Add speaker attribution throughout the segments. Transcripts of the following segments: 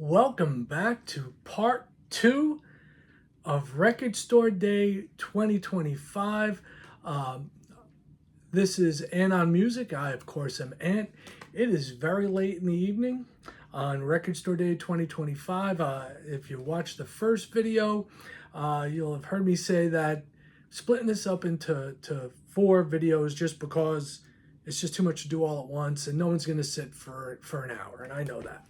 Speaker 1: Welcome back to part two of Record Store Day 2025. Um, this is Ant on Music. I, of course, am Ant. It is very late in the evening on Record Store Day 2025. If you watched the first video, you'll have heard me say that splitting this up into four videos just because it's just too much to do all at once, and no one's going to sit for an hour, and I know that.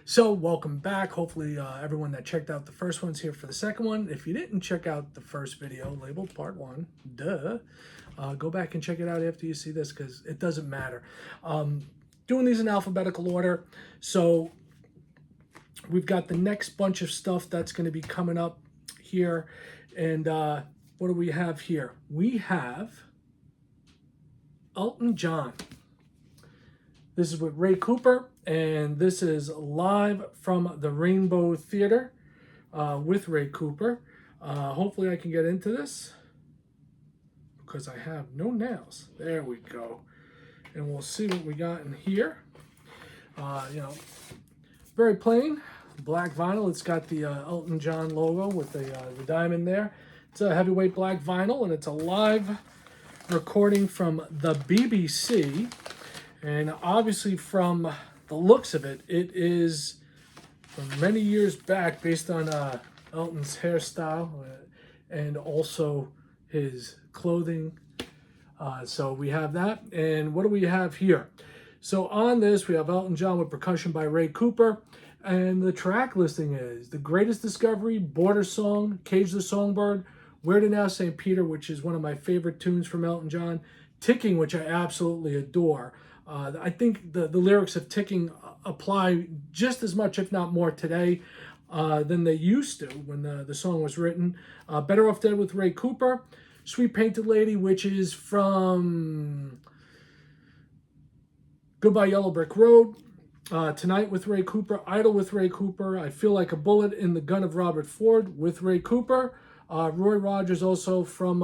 Speaker 1: So welcome back. Hopefully everyone that checked out the first one's here for the second one. If you didn't check out the first video labeled part one, go back and check it out after you see this because it doesn't matter. Doing these in alphabetical order. So we've got the next bunch of stuff that's going to be coming up here. And what do we have here? We have Elton John. This is with Ray Cooper, and this is live from the Rainbow Theater with Ray Cooper. Hopefully I can get into this because I have no nails. There we go. And we'll see what we got in here. Very plain, black vinyl. It's got the Elton John logo with the diamond there. It's a heavyweight black vinyl, and it's a live recording from the BBC, and obviously from the looks of it, it is from many years back based on Elton's hairstyle and also his clothing. So we have that, and what do we have here? So on this, we have Elton John with percussion by Ray Cooper, and the track listing is The Greatest Discovery, Border Song, Cage the Songbird, Where to Now, St. Peter, which is one of my favorite tunes from Elton John, Ticking, which I absolutely adore. I think the lyrics of Ticking apply just as much, if not more, today than they used to when the song was written. Better Off Dead with Ray Cooper, Sweet Painted Lady, which is from Goodbye Yellow Brick Road, Tonight with Ray Cooper, Idle with Ray Cooper, I Feel Like a Bullet in the Gun of Robert Ford with Ray Cooper, Roy Rogers also from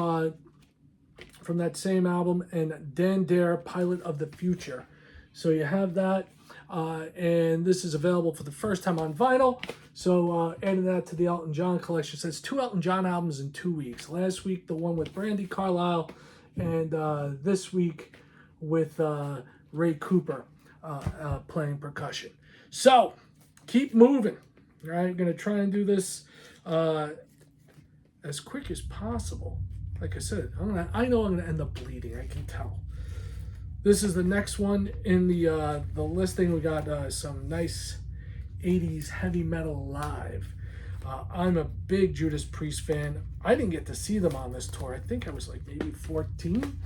Speaker 1: that same album, and Dan Dare, Pilot of the Future. So you have that, and this is available for the first time on vinyl. So adding that to the Elton John collection. So it's 2 Elton John albums in 2 weeks. Last week, the one with Brandi Carlile, and this week with Ray Cooper playing percussion. So keep moving. All right, I'm going to try and do this as quick as possible. Like I said, I know I'm gonna end up bleeding. I can tell. This is the next one in the listing. We got some nice 80s heavy metal live. I'm a big Judas Priest fan. I didn't get to see them on this tour. I think I was like maybe 14.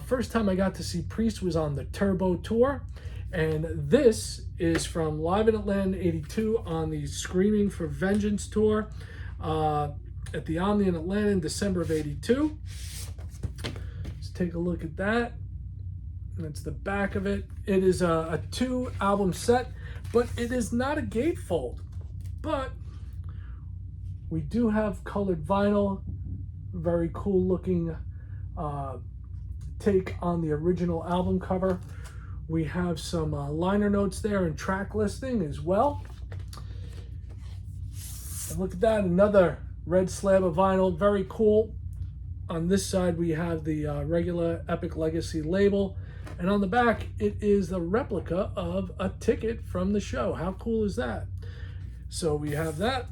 Speaker 1: First time I got to see Priest was on the Turbo tour. And this is from Live in Atlanta 82 on the Screaming for Vengeance tour. At the Omni in Atlanta in December of 82. Let's take a look at that. That's the back of it. It is a 2-album set, but it is not a gatefold. But we do have colored vinyl. Very cool looking take on the original album cover. We have some liner notes there and track listing as well. And look at that, another red slab of vinyl, very cool. On this side, we have the regular Epic Legacy label. And on the back, it is the replica of a ticket from the show. How cool is that? So we have that.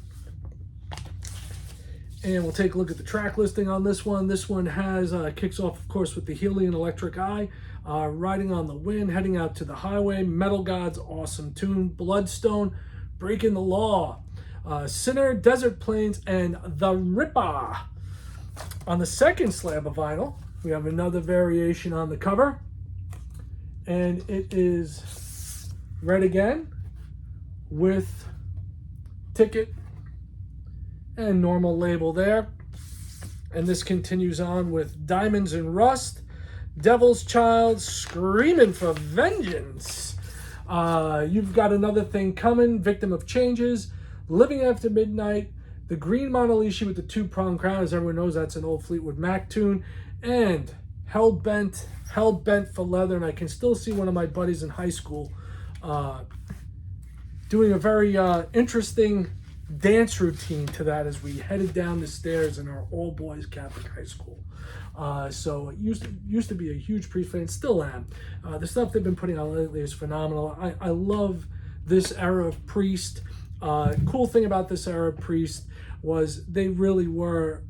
Speaker 1: And we'll take a look at the track listing on this one. This one has, kicks off, of course, with the Helian Electric Eye, Riding on the Wind, Heading Out to the Highway, Metal Gods, awesome tune, Bloodstone, Breaking the Law, Sinner, Desert Plains, and The Ripper. On the second slab of vinyl, we have another variation on the cover, and it is Red Again with ticket and normal label there. And this continues on with Diamonds and Rust, Devil's Child, Screaming for Vengeance. You've Got Another Thing Coming, Victim of Changes, Living After Midnight, the Green Monalishi with the 2-pronged crown. As everyone knows, that's an old Fleetwood Mac tune. And Hell Bent for Leather. And I can still see one of my buddies in high school doing a very interesting dance routine to that as we headed down the stairs in our all-boys Catholic high school. So it used to be a huge Priest fan, still am. The stuff they've been putting out lately is phenomenal. I love this era of Priest. Cool thing about this era of Priest was they really were,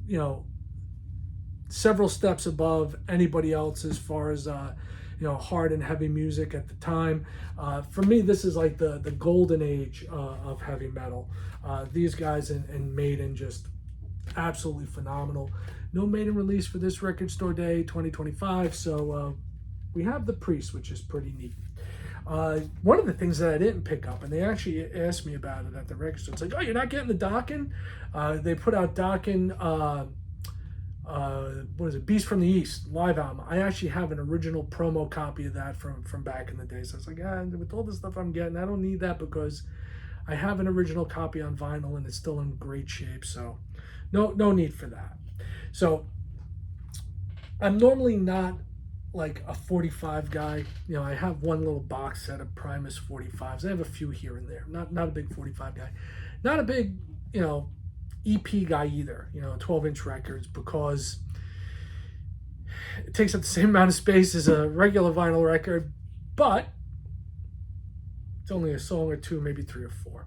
Speaker 1: you know, several steps above anybody else as far as hard and heavy music at the time. For me, this is like the golden age of heavy metal. These guys and Maiden, just absolutely phenomenal. No Maiden release for this Record Store Day 2025, so we have the Priest, which is pretty neat. One of the things that I didn't pick up, and they actually asked me about it at the record store, it's like, oh, you're not getting the Dokken? They put out Dokken, what is it, Beast from the East live album. I actually have an original promo copy of that from back in the day. So I was like, with all the stuff I'm getting, I don't need that because I have an original copy on vinyl and it's still in great shape. So no need for that. So I'm normally not like a 45 guy. You know, I have one little box set of Primus 45s. I have a few here and there. Not a big 45 guy. Not a big, EP guy either, 12-inch records, because it takes up the same amount of space as a regular vinyl record, but it's only a song or two, maybe 3 or 4.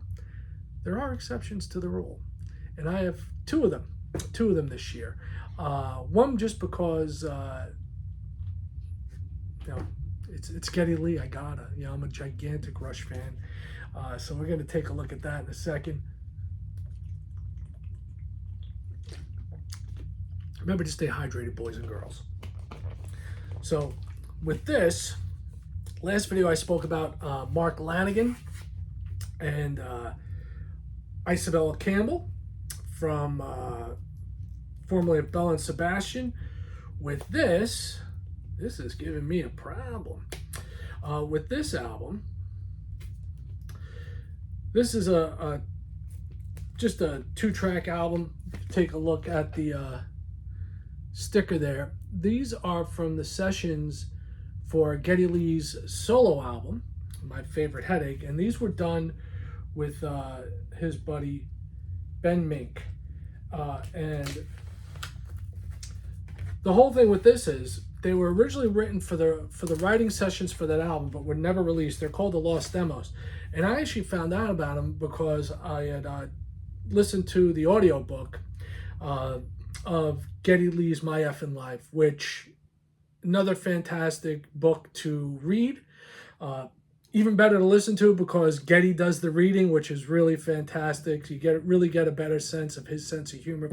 Speaker 1: There are exceptions to the rule, and I have two of them this year. One just because it's Geddy Lee. I gotta, I'm a gigantic Rush fan, so we're gonna take a look at that in a second. Remember to stay hydrated, boys and girls. So with this, last video I spoke about Mark Lanegan and Isabella Campbell from formerly of Belle and Sebastian. With this is giving me a problem. With this album, this is just a 2-track album. Take a look at the sticker there. These are from the sessions for Geddy Lee's solo album, My Favorite Headache, and these were done with his buddy Ben Mink. And the whole thing with this is they were originally written for the writing sessions for that album, but were never released. They're called the Lost Demos, and I actually found out about them because I had listened to the audiobook of Geddy Lee's My Effin' Life, which another fantastic book to read. Even better to listen to because Geddy does the reading, which is really fantastic. You really get a better sense of his sense of humor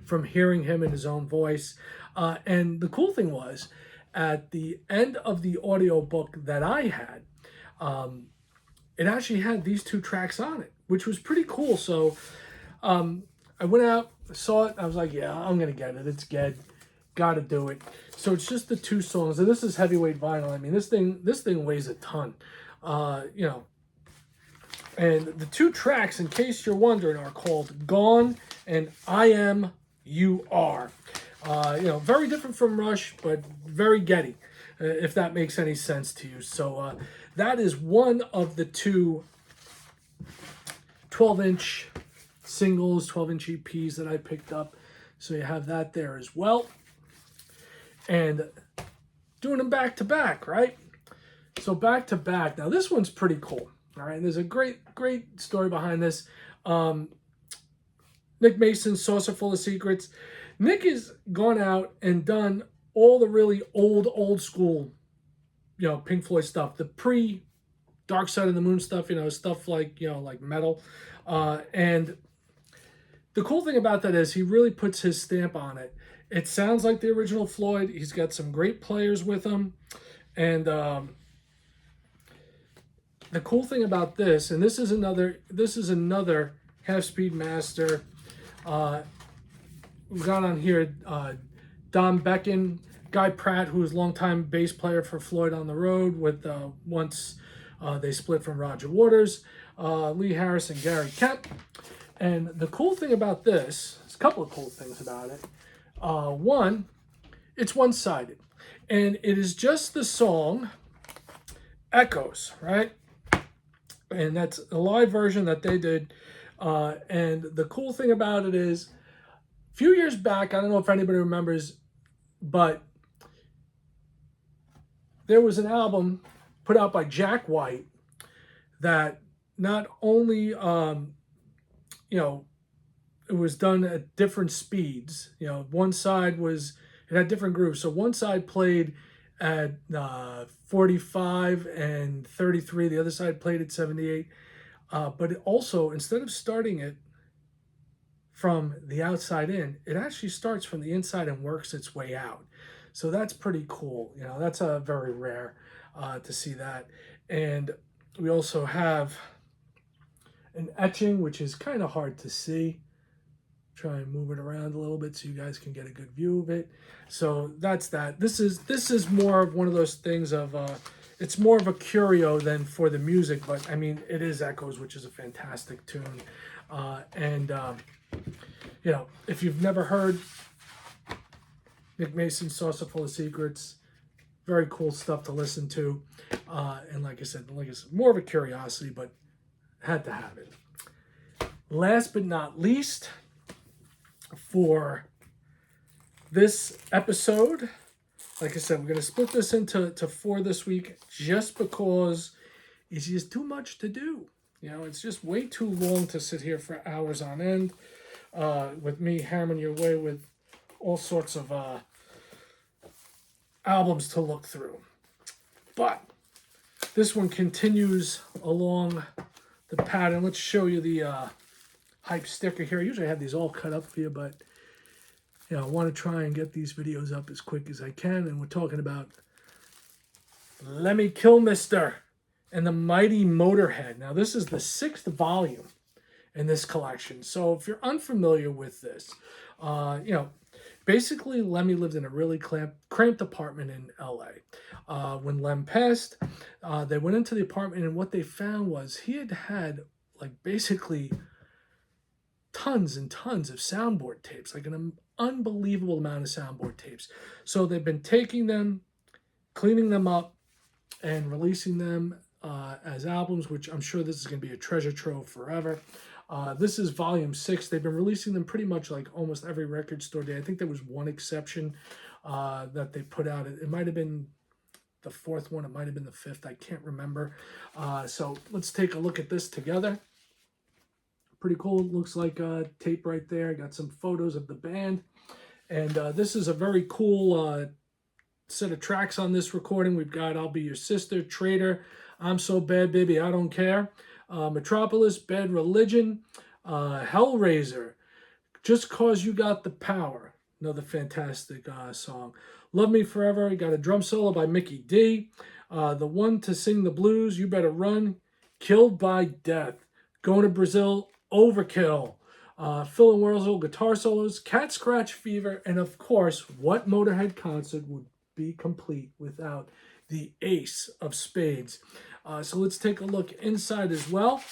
Speaker 1: from hearing him in his own voice. And the cool thing was, at the end of the audiobook that I had, it actually had these 2 tracks on it, which was pretty cool. So I went out, saw it, I was like, yeah, I'm going to get it. It's Ged. Got to do it. So it's just the 2 songs. And this is heavyweight vinyl. I mean, this thing weighs a ton. And the 2 tracks, in case you're wondering, are called Gone and I Am, You Are. Very different from Rush, but very Geddy, if that makes any sense to you. So that is one of the 2 12-inch singles, 12-inch EPs that I picked up. So you have that there as well. And doing them back to back, right? So back to back. Now this one's pretty cool. All right, and there's a great story behind this. Nick Mason's Saucer Full of Secrets. Nick has gone out and done all the really old school, Pink Floyd stuff. The pre Dark Side of the Moon stuff, stuff like, like Metal. And the cool thing about that is he really puts his stamp on it. It sounds like the original Floyd. He's got some great players with him. And the cool thing about this, and this is another Half-Speed Master. We've got on here Don Becken, Guy Pratt, who was a longtime bass player for Floyd on the Road with once they split from Roger Waters, Lee Harris and Gary Kemp. And the cool thing about this, there's a couple of cool things about it. One, it's one-sided. And it is just the song Echoes, right? And that's a live version that they did. And the cool thing about it is, a few years back, I don't know if anybody remembers, but there was an album put out by Jack White that not only, you know, it was done at different speeds. You know, one side was, it had different grooves. So one side played at 45 and 33. The other side played at 78. But it also, instead of starting it from the outside in, it actually starts from the inside and works its way out. So that's pretty cool. You know, that's a very rare to see that. And we also have an etching, which is kind of hard to see. Try and move it around a little bit so you guys can get a good view of it. So that's that. This is more of one of those things of it's more of a curio than for the music, but I mean it is Echoes, which is a fantastic tune. You know, if you've never heard Nick Mason's Saucer Full of Secrets, very cool stuff to listen to. And like I said, more of a curiosity, but had to have it. Last but not least, for this episode, like I said, we're going to split this into 4 this week just because it's just too much to do. You know, it's just way too long to sit here for hours on end with me hammering your way with all sorts of albums to look through. But this one continues along the pattern. Let's show you the hype sticker here. I usually have these all cut up for you, but you know, I want to try and get these videos up as quick as I can. And we're talking about Lemmy Kilmister and the Mighty Motorhead. Now, this is the 6th volume in this collection. So if you're unfamiliar with this, you know, basically Lemmy lived in a really cramped apartment in LA. When Lem passed, they went into the apartment, and what they found was he had like basically tons and tons of soundboard tapes, like an unbelievable amount of soundboard tapes. So they've been taking them, cleaning them up, and releasing them as albums, which I'm sure this is going to be a treasure trove forever. This is volume 6. They've been releasing them pretty much like almost every record store day. I think there was one exception that they put out. It might have been the 4th one. It might have been the 5th. I can't remember. So let's take a look at this together. Pretty cool. It looks like a tape right there. I got some photos of the band. And this is a very cool set of tracks on this recording. We've got I'll Be Your Sister, Traitor, I'm So Bad Baby, I Don't Care, Metropolis, Bad Religion, Hellraiser, Just Cause You Got the Power, another fantastic song. Love Me Forever, you got a drum solo by Mickey D. The One to Sing the Blues, You Better Run, Killed by Death, Going to Brazil, Overkill, Phil and Wurzel guitar solos, Cat Scratch Fever, and of course, what Motorhead concert would be complete without the ace of spades? So let's take a look inside as well.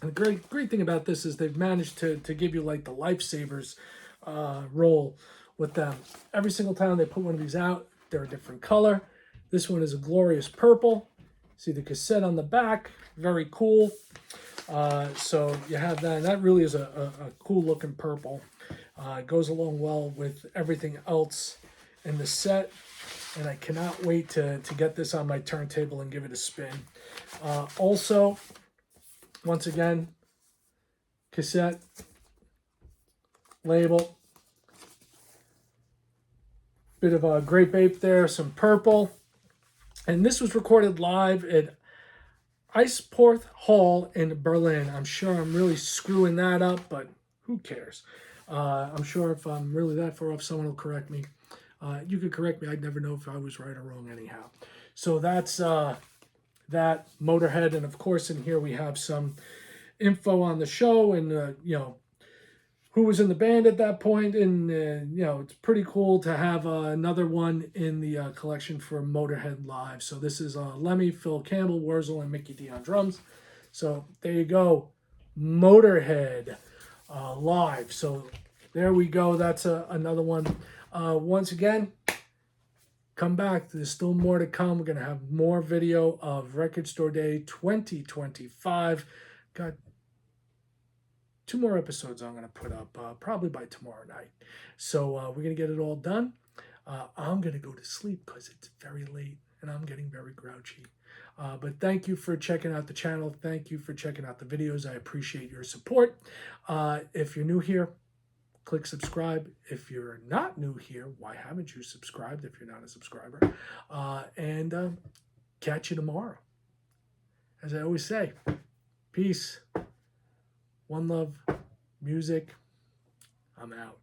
Speaker 1: And the great thing about this is they've managed to give you like the lifesavers roll with them. Every single time they put one of these out, they're a different color. This one is a glorious purple. See the cassette on the back, very cool. So you have that, and that really is a cool looking purple. It goes along well with everything else in the set, and I cannot wait to get this on my turntable and give it a spin. Also, once again, cassette, label, bit of a Grape Ape there, some purple, and this was recorded live at Eisporth Hall in Berlin. I'm sure I'm really screwing that up, but who cares? I'm sure if I'm really that far off, someone will correct me. You could correct me. I'd never know if I was right or wrong anyhow. So that's that Motorhead. And of course, in here we have some info on the show and, you know, who was in the band at that point. And, you know, it's pretty cool to have another one in the collection for Motorhead Live. So this is Lemmy, Phil Campbell, Wurzel, and Mickey D on drums. So there you go. Motorhead Live. So there we go. That's another one. Once again, come back. There's still more to come. We're going to have more video of Record Store Day 2025. Got 2 more episodes I'm going to put up probably by tomorrow night. So we're going to get it all done. I'm going to go to sleep because it's very late and I'm getting very grouchy. But thank you for checking out the channel. Thank you for checking out the videos. I appreciate your support. If you're new here, click subscribe. If you're not new here, why haven't you subscribed if you're not a subscriber? And catch you tomorrow. As I always say, peace, one love, music. I'm out.